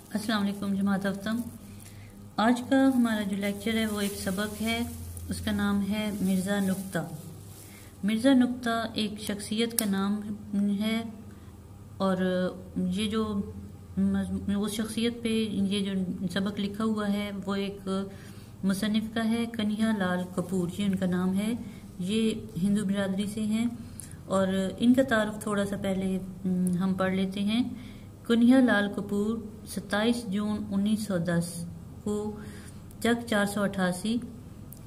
अस्सलाम वालेकुम जमात अफ्तम। आज का हमारा जो लेक्चर है वो एक सबक है, उसका नाम है मिर्ज़ा नुक्ता। मिर्ज़ा नुक्ता एक शख्सियत का नाम है और ये जो उस शख्सियत पे ये जो सबक लिखा हुआ है वो एक मुसन्निफ का है, कन्हैया लाल कपूर, ये उनका नाम है। ये हिंदू बिरादरी से हैं और इनका तारुफ थोड़ा सा पहले हम पढ़ लेते हैं। कन्हैया लाल कपूर 27 जून 1910 को चक 488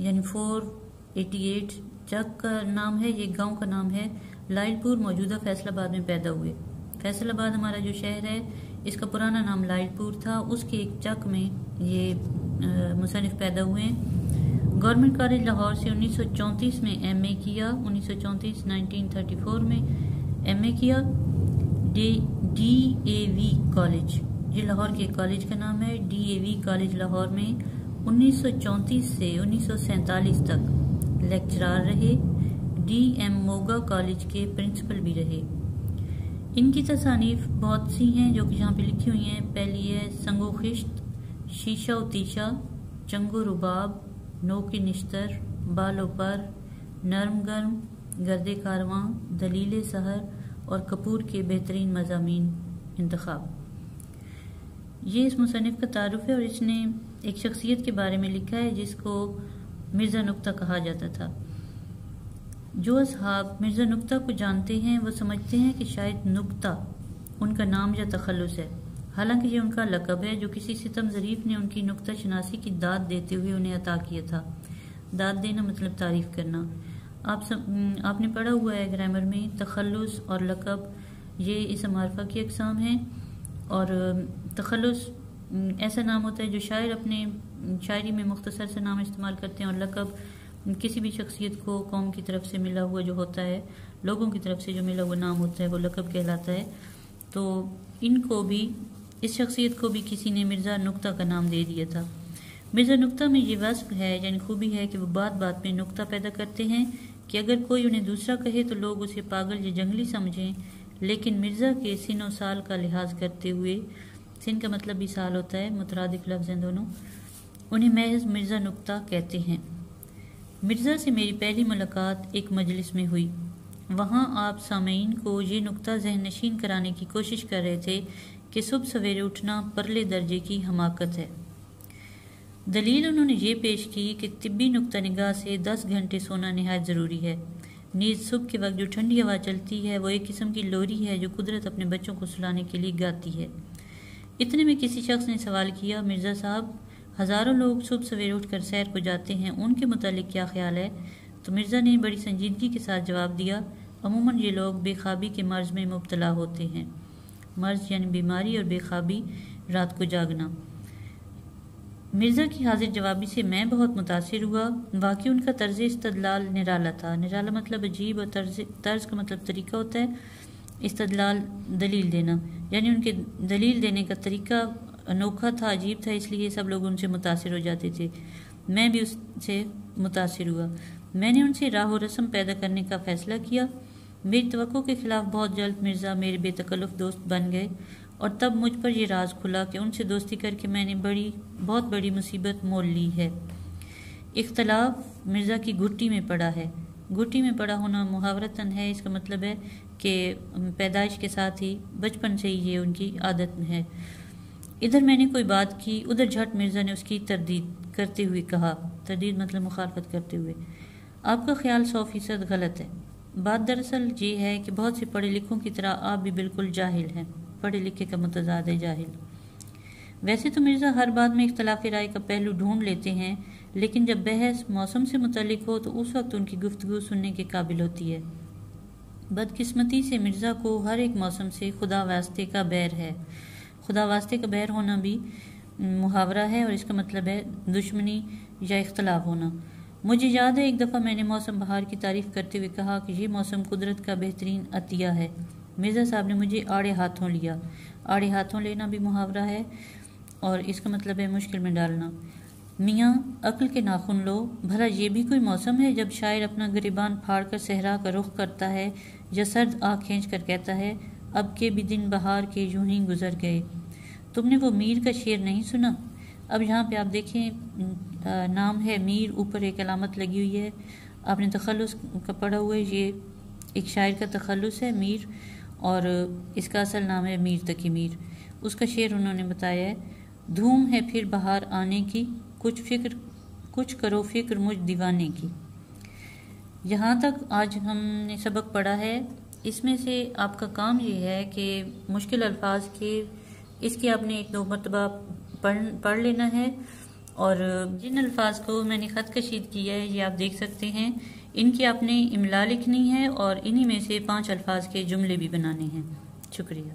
यानी 488 चक का नाम है, ये गांव का नाम है, लाइलपुर मौजूदा फैसलाबाद में पैदा हुए। फैसलाबाद हमारा जो शहर है इसका पुराना नाम लाइलपुर था, उसके एक चक में ये मुसन्निफ पैदा हुए। गवर्नमेंट कॉलेज लाहौर से 1934 में एमए किया, 1934 में एमए किया। DAV कॉलेज, ये लाहौर के कॉलेज का नाम है। DAV कॉलेज लाहौर में 1934 से 1947 तक लेक्चरार रहे। DM मोगा कॉलेज के प्रिंसिपल भी रहे। इनकी तसानीफ बहुत सी हैं जो कि यहाँ पे लिखी हुई हैं। पहली है संगो खिश्त, शीशा उतीशा, चंगो रुबाब, नो की निश्तर, बालो पर, नरम गर्म, गर्दे कारवां, दलील सहर और कपूर के बेहतरीन मज़ामीन इंतखाब। ये इस मुसन्निफ का तारुफ है और इसने एक शख्सियत के बारे में लिखा है जिसको मिर्ज़ा नुक्ता कहा जाता था। जो असहाब मिर्ज़ा नुक्ता को जानते हैं वो समझते हैं कि शायद नुक्ता उनका नाम या तखल्लुस है, हालांकि ये उनका लक़ब है जो किसी सितम ज़रीफ ने उनकी नुक्ता शनासी की दाद देते हुए उन्हें अता किया था। दाद देना मतलब तारीफ़ करना। आपने पढ़ा हुआ है ग्रामर में, तखल्लुस और लक़ब ये इसम मारफा की अक़साम हैं। और तखल्लुस ऐसा नाम होता है जो शायर अपने शायरी में मुख्तसर से नाम इस्तेमाल करते हैं, और लक़ब किसी भी शख्सियत को कौम की तरफ से मिला हुआ जो होता है, लोगों की तरफ से जो मिला हुआ नाम होता है वो लक़ब कहलाता है। तो इनको भी, इस शख्सियत को भी किसी ने मिर्ज़ा नुक्ता का नाम दे दिया था। मिर्ज़ा नुक्ता में ये वस्फ़ है यानी खूबी है कि वो बात बात में नुक्ता पैदा करते हैं कि अगर कोई उन्हें दूसरा कहे तो लोग उसे पागल या जंगली समझें, लेकिन मिर्ज़ा के सिन और साल का लिहाज करते हुए, सिन का मतलब भी साल होता है, मुतरादिफ लफ्ज़ हैं दोनों, उन्हें महज मिर्ज़ा नुक्ता कहते हैं। मिर्ज़ा से मेरी पहली मुलाकात एक मजलिस में हुई। वहाँ आप सामईन को ये नुक्ता ज़हन नशीन कराने की कोशिश कर रहे थे कि सुबह सवेरे उठना परले दर्जे की हमाकत है। दलील उन्होंने ये पेश की कि तिब्बी नुक्ता निगाह से 10 घंटे सोना नहायत ज़रूरी है। नीज़ सुबह के वक्त जो ठंडी हवा चलती है वो एक किस्म की लोरी है जो कुदरत अपने बच्चों को सुलाने के लिए गाती है। इतने में किसी शख्स ने सवाल किया, मिर्ज़ा साहब, हज़ारों लोग सुबह सवेरे उठकर सैर को जाते हैं, उनके मुतालिक क्या ख्याल है? तो मिर्ज़ा ने बड़ी संजीदगी के साथ जवाब दिया, अमूमन ये लोग बेख्वाबी के मर्ज़ में मुब्तला होते हैं। मर्ज़ यानी बीमारी और बेख्वाबी, रात को जागना। मिर्ज़ा की हाजिर जवाबी से मैं बहुत मुतासिर हुआ। वाकई उनका तर्ज इस्तदलाल निराला था। निराला मतलब अजीब और तर्ज का मतलब तरीका होता है। इस्तदलाल दलील देना, यानी उनके दलील देने का तरीका अनोखा था, अजीब था, इसलिए सब लोग उनसे मुतासिर हो जाते थे। मैं भी उससे मुतासिर हुआ। मैंने उनसे राह रस्म पैदा करने का फ़ैसला किया। मेरी तवक्को के ख़िलाफ़ बहुत जल्द मिर्ज़ा मेरे बेतकल्लुफ़ दोस्त बन गए और तब मुझ पर यह राज खुला कि उनसे दोस्ती करके मैंने बहुत बड़ी मुसीबत मोल ली है। इख्तलाफ मिर्ज़ा की घुट्टी में पड़ा है। घुट्टी में पड़ा होना मुहावरतन है, इसका मतलब है कि पैदाइश के साथ ही, बचपन से ही ये उनकी आदत में है। इधर मैंने कोई बात की, उधर झट मिर्ज़ा ने उसकी तरदीद करते हुए कहा, तरदीद मतलब मुखालफत करते हुए, आपका ख्याल 100% गलत है। बात दरअसल ये है कि बहुत से पढ़े लिखों की तरह आप भी बिल्कुल जाहिल हैं। पढ़े लिखे का मुतज़ाद है जाहिल। वैसे तो मिर्ज़ा हर बात में इख्तलाफ़ राय का पहलू ढूंढ लेते हैं, लेकिन जब बहस मौसम से मुतल्लिक हो तो उस वक्त उनकी गुफ्तगू सुनने के काबिल होती है। बदकिस्मती से मिर्ज़ा को हर एक मौसम से खुदा वास्ते का बैर है। खुदा वास्ते का बैर होना भी मुहावरा है और इसका मतलब है दुश्मनी या इख्तलाफ होना। मुझे याद है एक दफ़ा मैंने मौसम बहार की तारीफ़ करते हुए कहा कि ये मौसम कुदरत का बेहतरीन अतिया है। मिर्ज़ा साहब ने मुझे आड़े हाथों लिया। आड़े हाथों लेना भी मुहावरा है और इसका मतलब है मुश्किल में डालना। मियाँ अक्ल के नाखून लो, भला ये भी कोई मौसम है जब शायर अपना गिरिबान फाड़ कर सहरा का रुख करता है या सर्द आँख खींच कर कहता है, अब के भी दिन बहार के यूं ही गुजर गए। تم نے وہ میر کا شعر نہیں سنا؟ اب یہاں پہ آپ دیکھیں نام ہے میر، اوپر ایک علامت لگی ہوئی ہے، آپ نے تخلص کا پڑھا ہوا ہے، یہ ایک شاعر کا تخلص ہے میر، اور اس کا اصل نام ہے میر تقی میر۔ اس کا شعر انہوں نے بتایا ہے، دھوم ہے پھر بہار آنے کی، کچھ کرو فکر مجھ دیوانے کی۔ یہاں تک آج ہم نے سبق پڑھا ہے۔ اس میں سے آپ کا کام یہ ہے کہ مشکل الفاظ اس کی آپ نے 1-2 مرتبہ پڑھ لینا ہے، اور جن الفاظ کو میں نے خط کشید کیا ہے یہ آپ دیکھ سکتے ہیں، ان کی آپ نے املا لکھنی ہے اور انہی میں سے 5 الفاظ کے جملے بھی بنانے ہیں۔ شکریہ۔